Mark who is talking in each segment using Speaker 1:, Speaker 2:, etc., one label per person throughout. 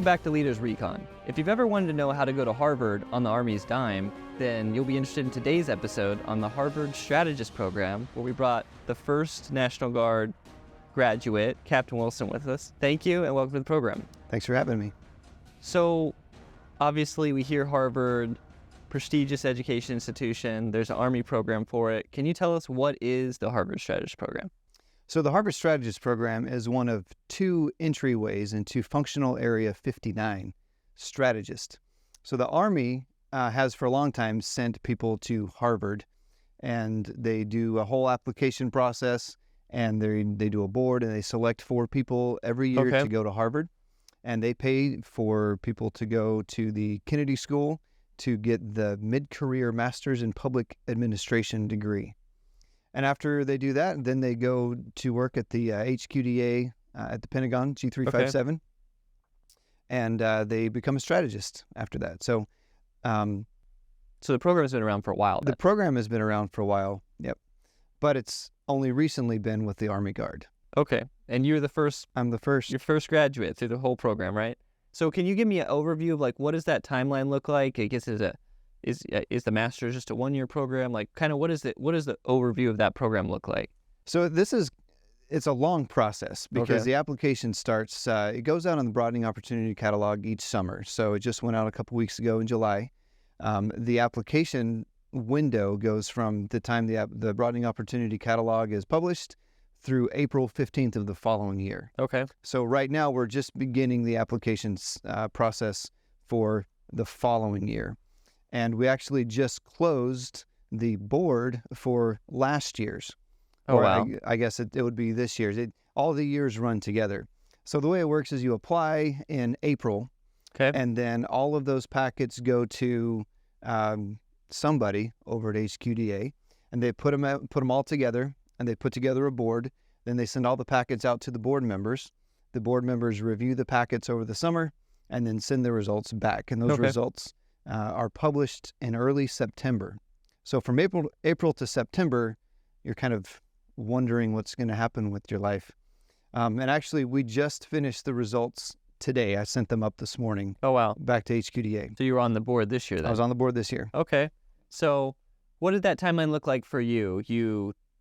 Speaker 1: back to Leaders Recon. If you've ever wanted to know how to go to Harvard on the Army's dime, then you'll be interested in today's episode on the Harvard Strategist program, where we brought the first National Guard graduate, Capt Wilson, with us. Thank you and welcome to the program.
Speaker 2: Thanks for having me.
Speaker 1: So, obviously we hear Harvard, prestigious education institution, there's an Army program for it. Can you tell us what is the Harvard Strategist program?
Speaker 2: So the Harvard Strategist program is one of two entryways into Functional Area 59, Strategist. So the Army has for a long time sent people to Harvard, and they do a whole application process, and they do a board, and they select 4 people every year to go to Harvard, and they pay for people to go to the Kennedy School to get the mid-career Master's in Public Administration degree. And after they do that, then they go to work at the HQDA at the Pentagon, G357, and they become a strategist after that. So
Speaker 1: the program has been around for a while.
Speaker 2: The program has been around for a while, yep. But it's only recently been with the Army Guard.
Speaker 1: Okay, and you're the first.
Speaker 2: I'm the first.
Speaker 1: Your first graduate through the whole program, right? So can you give me an overview of what does that timeline look like? I guess is the master's just a 1-year program? Kind of what does the overview of that program look like?
Speaker 2: So it's a long process because the application starts, it goes out on the Broadening Opportunity Catalog each summer. So it just went out a couple weeks ago in July. The application window goes from the time the Broadening Opportunity Catalog is published through April 15th of the following year.
Speaker 1: Okay.
Speaker 2: So right now we're just beginning the applications process for the following year. And we actually just closed the board for last year's.
Speaker 1: Oh, wow.
Speaker 2: I guess it would be this year's. All the years run together. So the way it works is you apply in April, and then all of those packets go to somebody over at HQDA, and they put them all together, and they put together a board. Then they send all the packets out to the board members. The board members review the packets over the summer, and then send the results back. And those results are published in early September. So from April to September, you're kind of wondering what's going to happen with your life. And actually, we just finished the results today. I sent them up this morning.
Speaker 1: Oh, wow.
Speaker 2: Back to HQDA.
Speaker 1: So you were on the board this year then?
Speaker 2: I was on the board this year.
Speaker 1: Okay. So what did that timeline look like for you?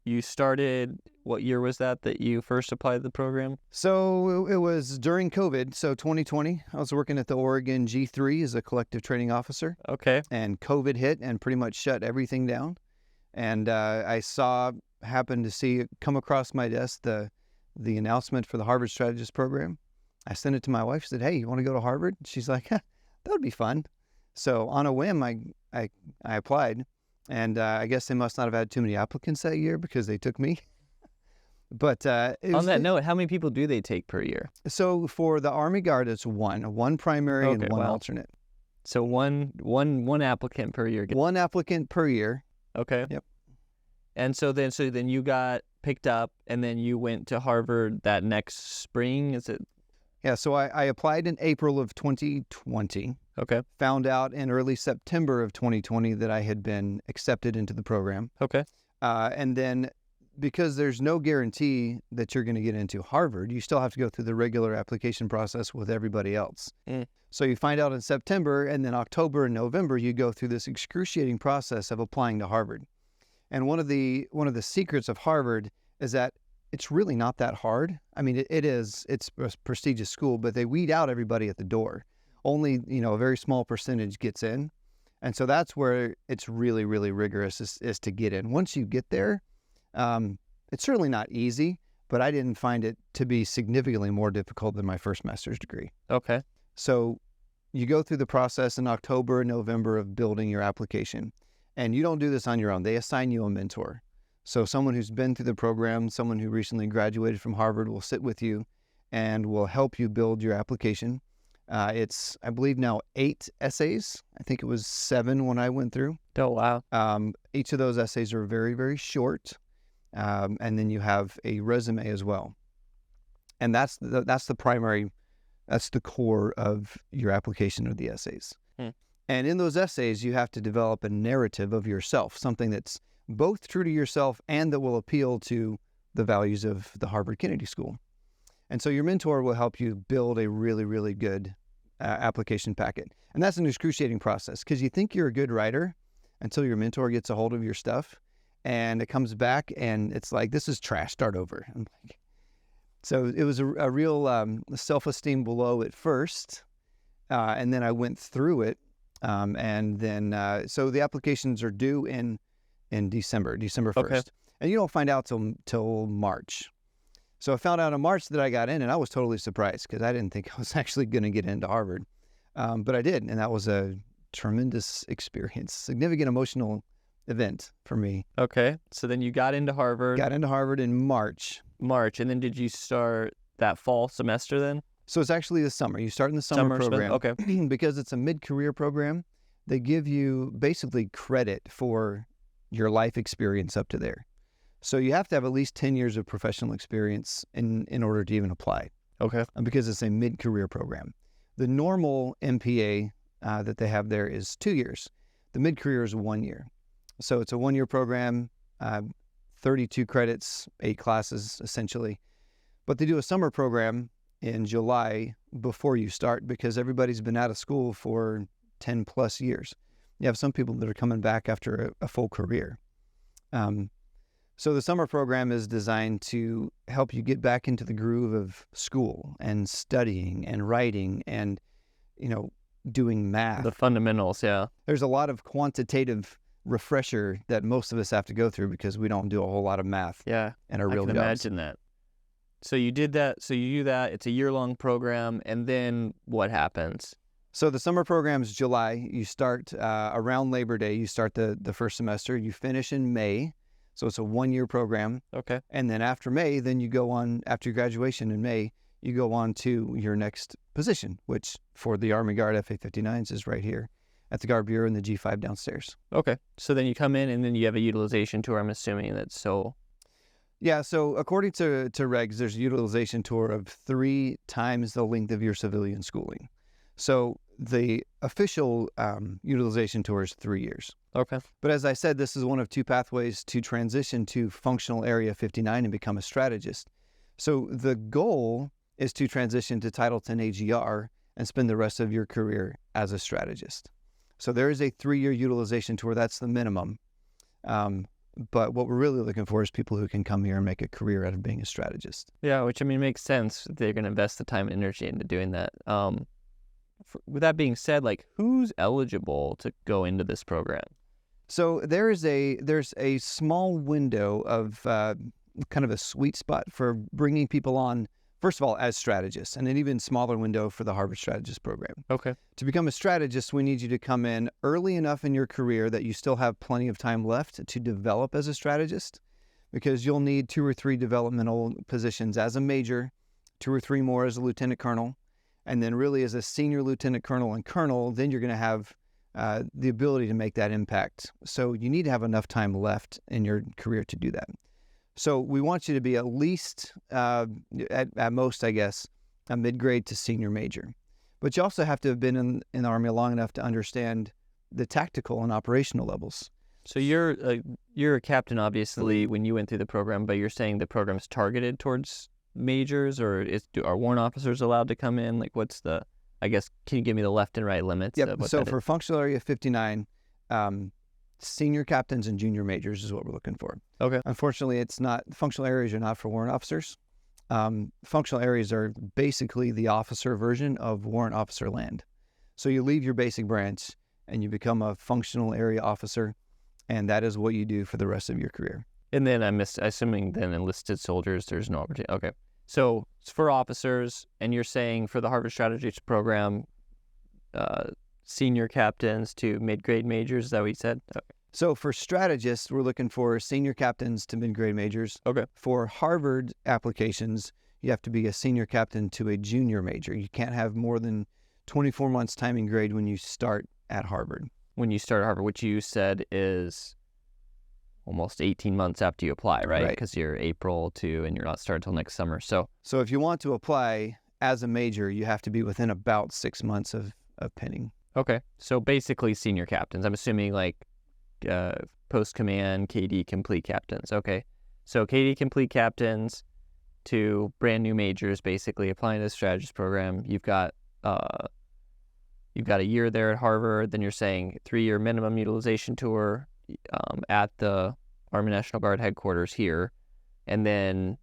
Speaker 1: You started, what year was that you first applied to the program?
Speaker 2: So it was during COVID, so 2020. I was working at the Oregon G3 as a collective training officer.
Speaker 1: Okay.
Speaker 2: And COVID hit and pretty much shut everything down. And I happened to come across my desk the announcement for the Harvard Strategist program. I sent it to my wife, said, "Hey, you want to go to Harvard?" She's like, that would be fun. So on a whim, I applied. And I guess they must not have had too many applicants that year because they took me. But
Speaker 1: on that note, how many people do they take per year?
Speaker 2: So for the Army Guard, it's one primary and one alternate.
Speaker 1: So one applicant per year.
Speaker 2: One applicant per year.
Speaker 1: Okay.
Speaker 2: Yep.
Speaker 1: And so then you got picked up, and then you went to Harvard that next spring. Is it?
Speaker 2: Yeah. So I applied in April of 2020.
Speaker 1: Okay.
Speaker 2: Found out in early September of 2020 that I had been accepted into the program.
Speaker 1: Okay.
Speaker 2: And then because there's no guarantee that you're going to get into Harvard, you still have to go through the regular application process with everybody else. So you find out in September, and then October and November, you go through this excruciating process of applying to Harvard. And one of the secrets of Harvard is that it's really not that hard. I mean, it's a prestigious school, but they weed out everybody at the door. Only, a very small percentage gets in. And so that's where it's really, really rigorous is to get in. Once you get there, it's certainly not easy, but I didn't find it to be significantly more difficult than my first master's degree.
Speaker 1: Okay.
Speaker 2: So you go through the process in October and November of building your application. And you don't do this on your own. They assign you a mentor. So someone who's been through the program, someone who recently graduated from Harvard will sit with you and will help you build your application. It's, I believe now 8 essays. I think it was 7 when I went through.
Speaker 1: Oh, wow.
Speaker 2: Each of those essays are very, very short. And then you have a resume as well. And that's the primary, that's the core of your application of the essays. And in those essays, you have to develop a narrative of yourself, something that's both true to yourself and that will appeal to the values of the Harvard Kennedy School. And so your mentor will help you build a really, really good application packet. And that's an excruciating process because you think you're a good writer until your mentor gets a hold of your stuff and it comes back and it's like, this is trash, start over. I'm like, so it was a real self-esteem blow at first. And then I went through it. And then, so the applications are due in December 1st.
Speaker 1: Okay.
Speaker 2: And you don't find out till March. So I found out in March that I got in, and I was totally surprised because I didn't think I was actually going to get into Harvard. But I did, and that was a tremendous experience, significant emotional event for me.
Speaker 1: Okay. So then you got into Harvard.
Speaker 2: Got into Harvard in March.
Speaker 1: And then did you start that fall semester then?
Speaker 2: So it's actually the summer. You start in the summer program.
Speaker 1: Okay.
Speaker 2: Because it's a mid-career program, they give you basically credit for your life experience up to there. So you have to have at least 10 years of professional experience in order to even apply.
Speaker 1: Okay.
Speaker 2: Because it's a mid-career program. The normal MPA that they have there is 2 years. The mid-career is 1 year. So it's a 1-year program, 32 credits, 8 classes essentially. But they do a summer program in July before you start because everybody's been out of school for 10 plus years. You have some people that are coming back after a full career. So the summer program is designed to help you get back into the groove of school and studying and writing and, doing math.
Speaker 1: The fundamentals, yeah.
Speaker 2: There's a lot of quantitative refresher that most of us have to go through because we don't do a whole lot of math in our real jobs.
Speaker 1: I can imagine that. So you did that. So you do that. It's a year-long program. And then what happens?
Speaker 2: So the summer program is July. You start around Labor Day. You start the first semester. You finish in May. So it's a 1-year program.
Speaker 1: Okay.
Speaker 2: And then after May, then you go on, after your graduation in May, you go on to your next position, which for the Army Guard FA-59s is right here at the Guard Bureau in the G5 downstairs.
Speaker 1: Okay. So then you come in and then you have a utilization tour, I'm assuming that's so...
Speaker 2: Yeah, so according to regs, there's a utilization tour of 3 times the length of your civilian schooling. So the official utilization tour is 3 years.
Speaker 1: Okay.
Speaker 2: But as I said, this is one of 2 pathways to transition to functional area 59 and become a strategist. So the goal is to transition to Title 10 AGR and spend the rest of your career as a strategist. So there is a 3-year utilization tour. That's the minimum. But what we're really looking for is people who can come here and make a career out of being a strategist.
Speaker 1: Yeah, which makes sense. They're going to invest the time and energy into doing that. With that being said, who's eligible to go into this program?
Speaker 2: So there's a small window of kind of a sweet spot for bringing people on, first of all, as strategists, and an even smaller window for the Harvard Strategist program.
Speaker 1: Okay.
Speaker 2: To become a strategist, we need you to come in early enough in your career that you still have plenty of time left to develop as a strategist, because you'll need 2 or 3 developmental positions as a major, 2 or 3 more as a lieutenant colonel, and then really as a senior lieutenant colonel and colonel, then you're going to have the ability to make that impact. So you need to have enough time left in your career to do that. So we want you to be at least, at most, I guess, a mid-grade to senior major. But you also have to have been in the Army long enough to understand the tactical and operational levels.
Speaker 1: So you're a captain, obviously, when you went through the program, but you're saying the program's targeted towards majors, or are warrant officers allowed to come in? What's the, I guess, can you give me the left and right limits?
Speaker 2: Yep. So for Functional Area 59, senior captains and junior majors is what we're looking for.
Speaker 1: Okay.
Speaker 2: Unfortunately, it's not, functional areas are not for warrant officers. Functional areas are basically the officer version of warrant officer land. So you leave your basic branch and you become a functional area officer, and that is what you do for the rest of your career.
Speaker 1: And then assuming then enlisted soldiers, there's no opportunity. Okay. So it's for officers, and you're saying for the Harvard Strategist program, senior captains to mid-grade majors, is that what you said? Okay.
Speaker 2: So for strategists, we're looking for senior captains to mid-grade majors.
Speaker 1: Okay.
Speaker 2: For Harvard applications, you have to be a senior captain to a junior major. You can't have more than 24 months timing grade when you start at Harvard.
Speaker 1: When you start at Harvard, which you said is almost 18 months after you apply, right? Because you're April to, and you're not starting until next summer. So
Speaker 2: if you want to apply as a major, you have to be within about 6 months of pinning.
Speaker 1: Okay. So basically senior captains. I'm assuming post-command, KD complete captains. Okay. So KD complete captains to brand new majors, basically applying to the strategist program. You've got you've got a year there at Harvard, then you're saying 3-year minimum utilization tour at the Army National Guard headquarters here, and then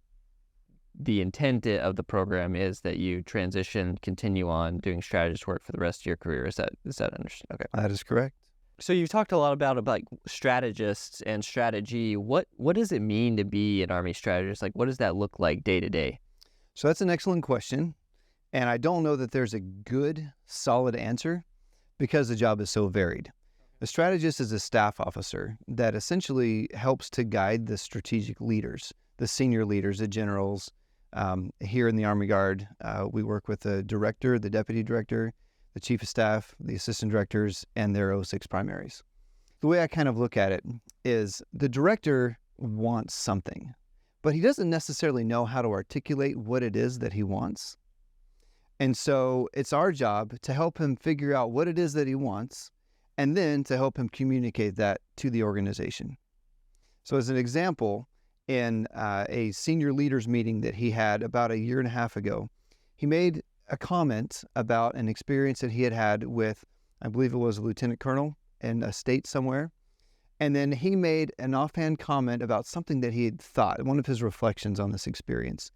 Speaker 1: the intent of the program is that you continue on doing strategist work for the rest of your career. Is that understood? Okay.
Speaker 2: That is correct.
Speaker 1: So you've talked a lot about like strategists and strategy. What does it mean to be an Army strategist? Like, what does that look like day to day?
Speaker 2: So that's an excellent question. And I don't know that there's a good, solid answer because the job is so varied. A strategist is a staff officer that essentially helps to guide the strategic leaders, the senior leaders, the generals. Here in the Army Guard, we work with the director, the deputy director, the chief of staff, the assistant directors, and their 06 primaries. The way I kind of look at it is the director wants something, but he doesn't necessarily know how to articulate what it is that he wants. And so it's our job to help him figure out what it is that he wants, and then to help him communicate that to the organization. So as an example, in a senior leaders meeting that he had about a year and a half ago, he made a comment about an experience that he had with, I believe it was a lieutenant colonel in a state somewhere. And then he made an offhand comment about something that he had thought, one of his reflections on this experience.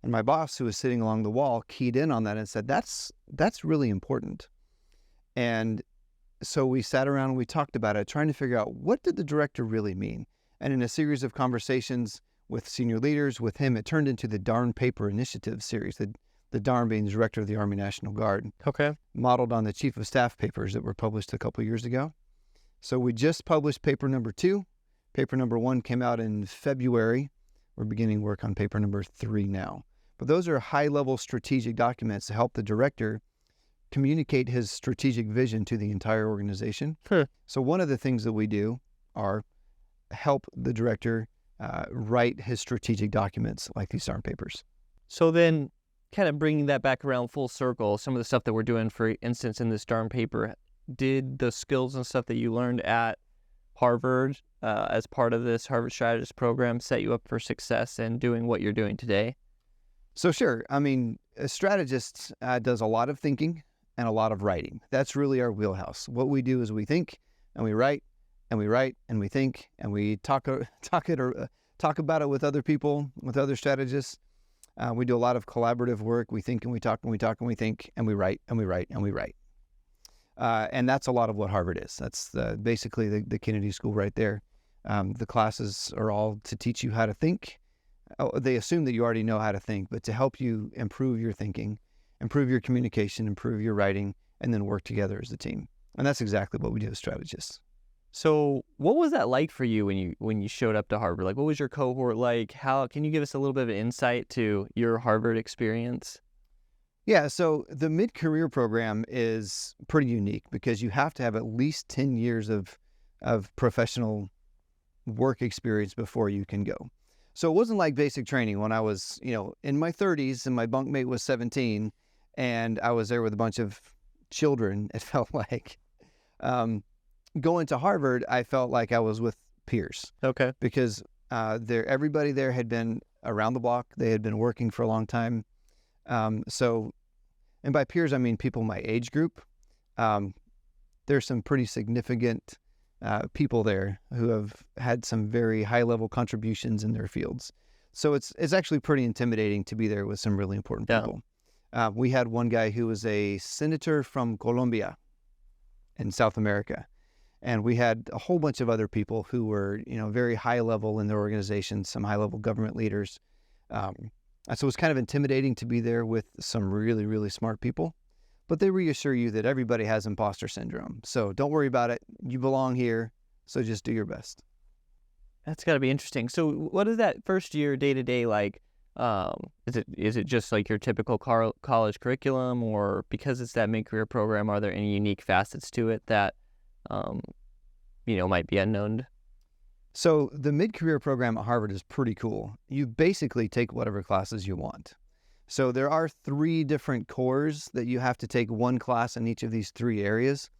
Speaker 2: And my boss, who was sitting along the wall, keyed in on that and said, that's really important. And so we sat around and we talked about it, trying to figure out what did the director really mean? And in a series of conversations with senior leaders, with him, it turned into the Darn Paper Initiative series, the Darn being the director of the Army National Guard.
Speaker 1: Okay.
Speaker 2: Modeled on the Chief of Staff papers that were published a couple years ago. So we just published paper number 2. Paper number 1 came out in February. We're beginning work on paper number 3 now. But those are high-level strategic documents to help the director communicate his strategic vision to the entire organization. So one of the things that we do are help the director write his strategic documents like these Darn papers.
Speaker 1: So then kind of bringing that back around full circle, some of the stuff that we're doing, for instance, in this Darn paper, did the skills and stuff that you learned at Harvard as part of this Harvard Strategist program set you up for success in doing what you're doing today?
Speaker 2: So sure. I mean, a strategist does a lot of thinking and a lot of writing. That's really our wheelhouse. What we do is we think and we write and we write and we think and we talk about it with other people, with other strategists. We do a lot of collaborative work. We think and we talk and we talk and we think and we write and we write and we write. And that's a lot of what Harvard is. That's basically the Kennedy School right there. The classes are all to teach you how to think. They assume that you already know how to think, but to help you improve your thinking, improve your communication, improve your writing, and then work together as a team. And that's exactly what we do as strategists.
Speaker 1: So what was that like for you when you showed up to Harvard? Like, what was your cohort like? How can you give us a little bit of insight to your Harvard experience?
Speaker 2: Yeah, so the mid-career program is pretty unique because you have to have at least 10 years of professional work experience before you can go. So it wasn't like basic training when I was, in my 30s and my bunkmate was 17 and I was there with a bunch of children, it felt like. Going to Harvard, I felt like I was with peers.
Speaker 1: Okay.
Speaker 2: Because everybody there had been around the block. They had been working for a long time. And by peers, I mean people my age group. There's some pretty significant people there who have had some very high-level contributions in their fields. So it's actually pretty intimidating to be there with some really important people. We had one guy who was a senator from Colombia in South America. And we had a whole bunch of other people who were, very high level in their organization, some high level government leaders. So it was kind of intimidating to be there with some really, really smart people. But they reassure you that everybody has imposter syndrome. So don't worry about it. You belong here. So just do your best.
Speaker 1: That's got to be interesting. So what is that first year day to day like? Is it just like your typical college curriculum, or because it's that mid-career program, are there any unique facets to it that might be unknown?
Speaker 2: So the mid-career program at Harvard is pretty cool. You basically take whatever classes you want. So there are 3 different cores that you have to take one class in each of these 3 areas.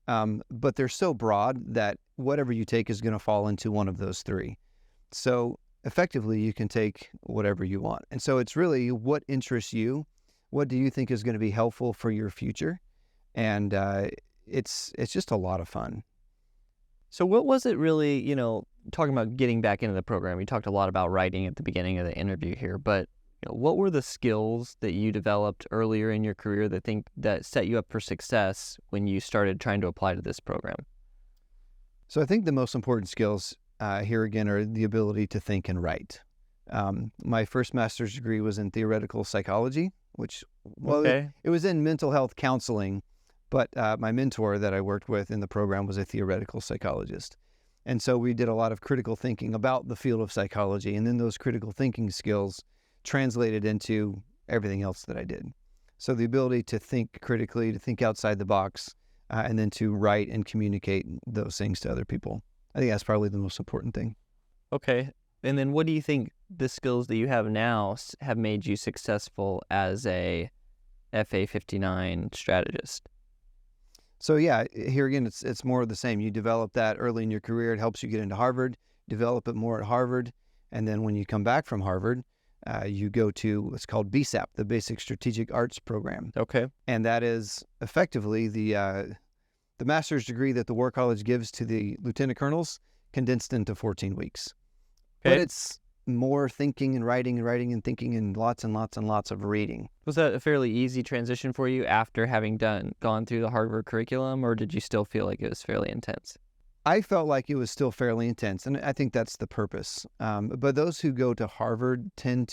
Speaker 2: But they're so broad that whatever you take is going to fall into one of those 3. So effectively, you can take whatever you want. And so it's really what interests you. What do you think is going to be helpful for your future? and it's just a lot of fun.
Speaker 1: So what was it really, talking about getting back into the program, you talked a lot about writing at the beginning of the interview here, but what were the skills that you developed earlier in your career that set you up for success when you started trying to apply to this program?
Speaker 2: So I think the most important skills here again are the ability to think and write. My first master's degree was in theoretical psychology, which, it was in mental health counseling, but my mentor that I worked with in the program was a theoretical psychologist. And so we did a lot of critical thinking about the field of psychology, and then those critical thinking skills translated into everything else that I did. So the ability to think critically, to think outside the box, and then to write and communicate those things to other people. I think that's probably the most important thing.
Speaker 1: Okay. And then what do you think the skills that you have now have made you successful as a FA-59 strategist?
Speaker 2: So yeah, here again, it's more of the same. You develop that early in your career. It helps you get into Harvard, develop it more at Harvard. And then when you come back from Harvard, you go to what's called BSAP, the Basic Strategic Arts Program.
Speaker 1: Okay.
Speaker 2: And that is effectively the master's degree that the War College gives to the lieutenant colonels, condensed into 14 weeks.
Speaker 1: Okay.
Speaker 2: But it's more thinking and writing and thinking and lots of reading.
Speaker 1: Was that a fairly easy transition for you after having gone through the Harvard curriculum, or did you still feel like it was fairly intense?
Speaker 2: I felt like it was still fairly intense, and I think that's the purpose. But those who go to Harvard tend,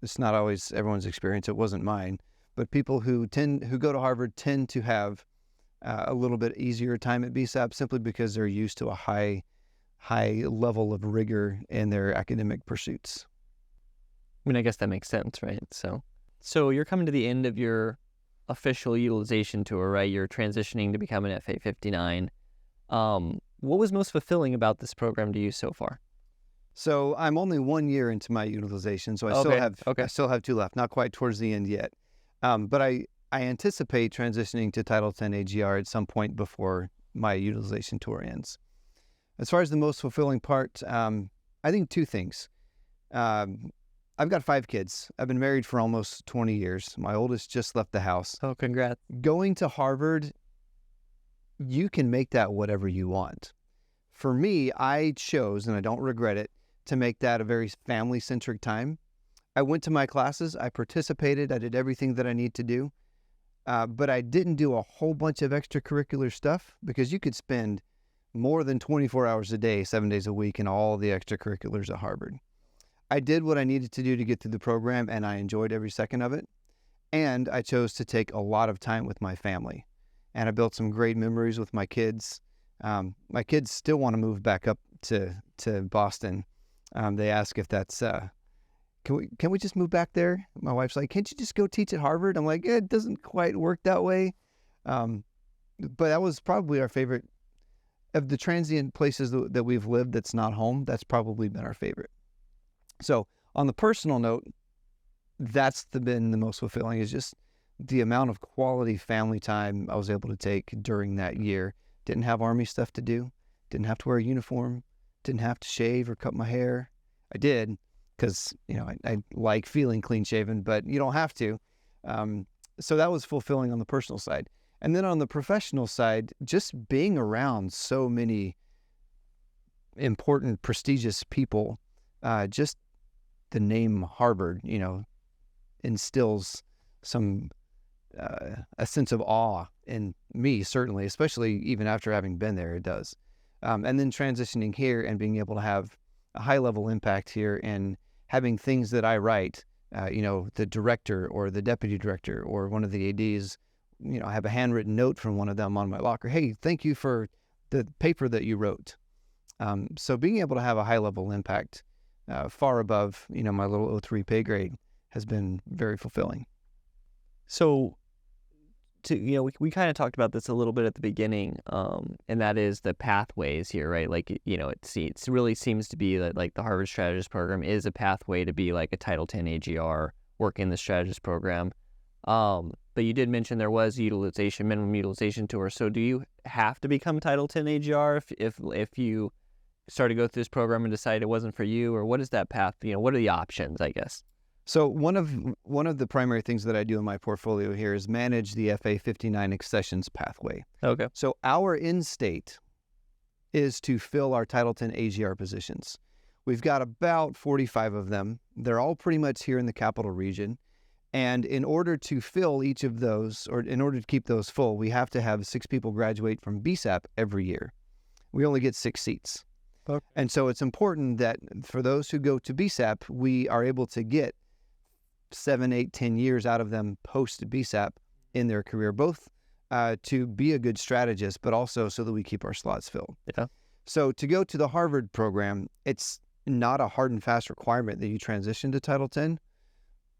Speaker 2: it's not always everyone's experience, it wasn't mine, but people who go to Harvard tend to have a little bit easier time at BSAP simply because they're used to a high level of rigor in their academic pursuits.
Speaker 1: I mean, I guess that makes sense, right? So you're coming to the end of your official utilization tour, right? You're transitioning to become an FA-59. What was most fulfilling about this program to you so far?
Speaker 2: So I'm only 1 year into my utilization, so I still have 2 left, not quite towards the end yet. But I anticipate transitioning to Title 10 AGR at some point before my utilization tour ends. As far as the most fulfilling part, I think 2 things. I've got 5 kids. I've been married for almost 20 years. My oldest just left the house.
Speaker 1: Oh, congrats.
Speaker 2: Going to Harvard, you can make that whatever you want. For me, I chose, and I don't regret it, to make that a very family-centric time. I went to my classes. I participated. I did everything that I need to do. But I didn't do a whole bunch of extracurricular stuff because you could spend more than 24 hours a day, 7 days a week in all the extracurriculars at Harvard. I did what I needed to do to get through the program, and I enjoyed every second of it. And I chose to take a lot of time with my family. And I built some great memories with my kids. My kids still want to move back up to Boston. They ask if that's, can we just move back there? My wife's like, can't you just go teach at Harvard? I'm like, it doesn't quite work that way. But that was probably our favorite. Of the transient places that we've lived that's not home, that's probably been our favorite. So on the personal note, that's been the most fulfilling, is just the amount of quality family time I was able to take during that year. Didn't have Army stuff to do, didn't have to wear a uniform, didn't have to shave or cut my hair. I did because, I like feeling clean shaven, but you don't have to. So that was fulfilling on the personal side. And then on the professional side, just being around so many important, prestigious people, just the name Harvard, instills a sense of awe in me, certainly, especially even after having been there, it does. And then transitioning here and being able to have a high level impact here and having things that I write, the director or the deputy director or one of the ADs, I have a handwritten note from one of them on my locker. Hey, thank you for the paper that you wrote. So being able to have a high level impact far above, my little 03 pay grade has been very fulfilling.
Speaker 1: So, we kind of talked about this a little bit at the beginning, and that is the pathways here, right? Like, it really seems to be that like the Harvard Strategist program is a pathway to be like a Title 10 AGR, work in the Strategist program. But you did mention there was minimum utilization tour. So do you have to become Title 10 AGR if you start to go through this program and decide it wasn't for you, or what is that path? What are the options, I guess?
Speaker 2: So one of the primary things that I do in my portfolio here is manage the FA 59 accessions pathway.
Speaker 1: Okay.
Speaker 2: So our end state is to fill our Title 10 AGR positions. We've got about 45 of them. They're all pretty much here in the capital region. And in order to fill each of those, or in order to keep those full, we have to have 6 people graduate from BSAP every year. We only get 6 seats.
Speaker 1: Okay.
Speaker 2: And so it's important that for those who go to BSAP, we are able to get 7, 8, 10 years out of them post BSAP in their career, both to be a good strategist, but also so that we keep our slots filled.
Speaker 1: Yeah.
Speaker 2: So to go to the Harvard program, it's not a hard and fast requirement that you transition to Title 10,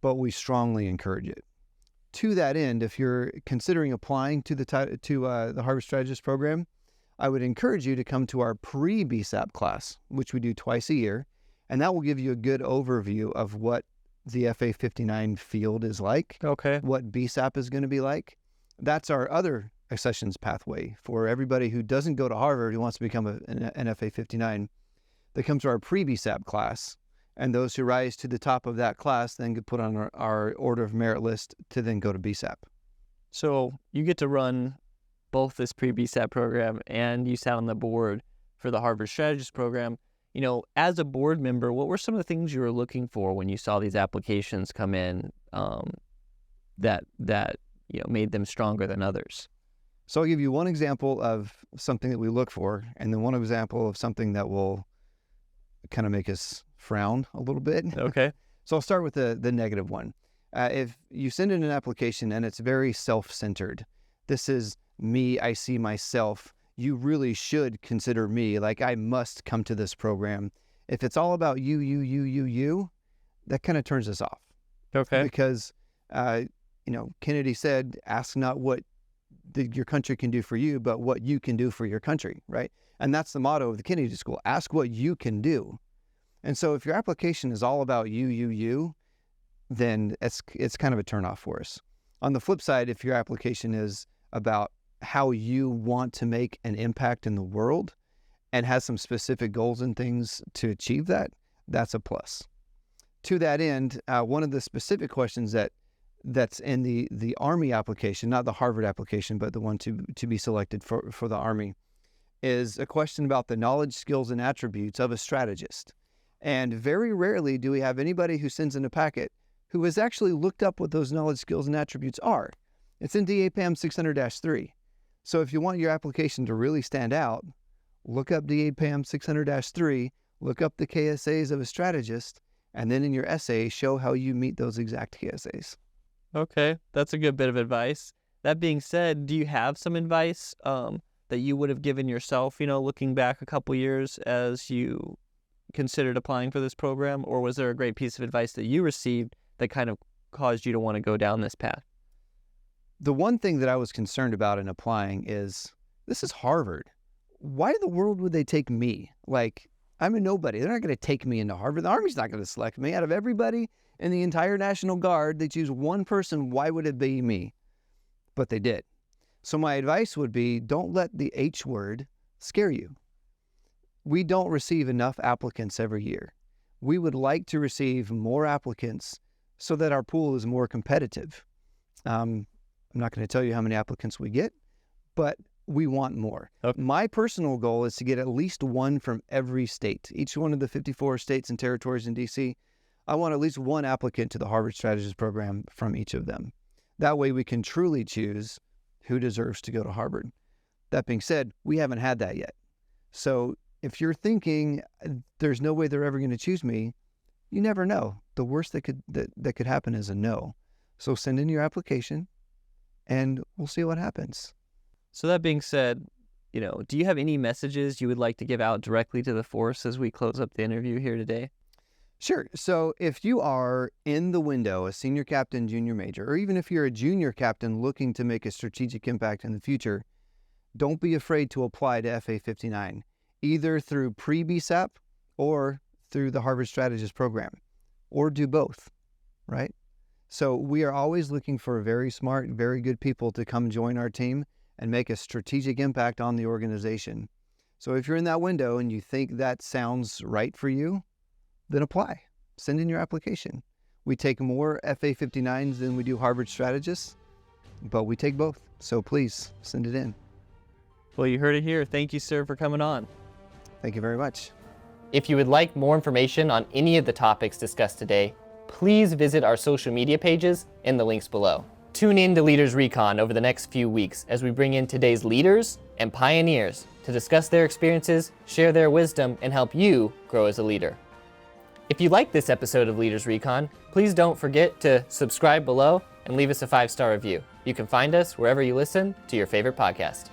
Speaker 2: but we strongly encourage it. To that end, if you're considering applying to the Harvard Strategist program, I would encourage you to come to our pre-BSAP class, which we do twice a year, and that will give you a good overview of what the FA 59 field is like,
Speaker 1: Okay.
Speaker 2: what BSAP is going to be like. That's our other accessions pathway for everybody who doesn't go to Harvard, who wants to become an FA 59. They come to our pre-BSAP class, and those who rise to the top of that class then get put on our order of merit list to then go to BSAP.
Speaker 1: So you get to run both this pre-BSAP program and you sat on the board for the Harvard Strategist program. You know, as a board member, what were some of the things you were looking for when you saw these applications come in that made them stronger than others?
Speaker 2: So I'll give you one example of something that we look for, and then one example of something that will kind of make us frown a little bit.
Speaker 1: Okay.
Speaker 2: So I'll start with the negative one. If you send in an application and it's very self-centered, this is me, I see myself, you really should consider me, like I must come to this program. If it's all about you, that kind of turns us off.
Speaker 1: Okay.
Speaker 2: Because, Kennedy said, ask not what your country can do for you, but what you can do for your country, right? And that's the motto of the Kennedy School. Ask what you can do. And so if your application is all about you, then it's kind of a turnoff for us. On the flip side, if your application is about how you want to make an impact in the world and has some specific goals and things to achieve that, that's a plus. To that end, one of the specific questions that's in the Army application, not the Harvard application, but the one to be selected for the Army, is a question about the knowledge, skills, and attributes of a strategist. And very rarely do we have anybody who sends in a packet who has actually looked up what those knowledge, skills, and attributes are. It's in DAPAM 600-3. So if you want your application to really stand out, look up DAPAM 600-3, look up the KSAs of a strategist, and then in your essay, show how you meet those exact KSAs.
Speaker 1: Okay, that's a good bit of advice. That being said, do you have some advice that you would have given yourself, looking back a couple years as you considered applying for this program? Or was there a great piece of advice that you received that kind of caused you to want to go down this path?
Speaker 2: The one thing that I was concerned about in applying is, this is Harvard. Why in the world would they take me? Like, I'm a nobody. They're not going to take me into Harvard. The Army's not going to select me. Out of everybody in the entire National Guard, they choose one person. Why would it be me? But they did. So my advice would be, don't let the H word scare you. We don't receive enough applicants every year. We would like to receive more applicants so that our pool is more competitive. I'm not going to tell you how many applicants we get, but we want more. Okay. My personal goal is to get at least one from every state. Each one of the 54 states and territories in D.C., I want at least one applicant to the Harvard Strategist program from each of them. That way we can truly choose who deserves to go to Harvard. That being said, we haven't had that yet. So if you're thinking there's no way they're ever going to choose me, you never know. The worst that could happen is a no. So send in your application and we'll see what happens.
Speaker 1: So that being said, do you have any messages you would like to give out directly to the force as we close up the interview here today?
Speaker 2: Sure. So if you are in the window, a senior captain, junior major, or even if you're a junior captain looking to make a strategic impact in the future, don't be afraid to apply to FA 59, either through pre-BSAP or through the Harvard Strategist program, or do both, right? So we are always looking for very smart, very good people to come join our team and make a strategic impact on the organization. So if you're in that window and you think that sounds right for you, then apply. Send in your application. We take more FA-59s than we do Harvard Strategists, but we take both. So please send it in.
Speaker 1: Well, you heard it here. Thank you, sir, for coming on.
Speaker 2: Thank you very much.
Speaker 3: If you would like more information on any of the topics discussed today, please visit our social media pages in the links below. Tune in to Leaders Recon over the next few weeks as we bring in today's leaders and pioneers to discuss their experiences, share their wisdom, and help you grow as a leader. If you like this episode of Leaders Recon, please don't forget to subscribe below and leave us a 5-star review. You can find us wherever you listen to your favorite podcast.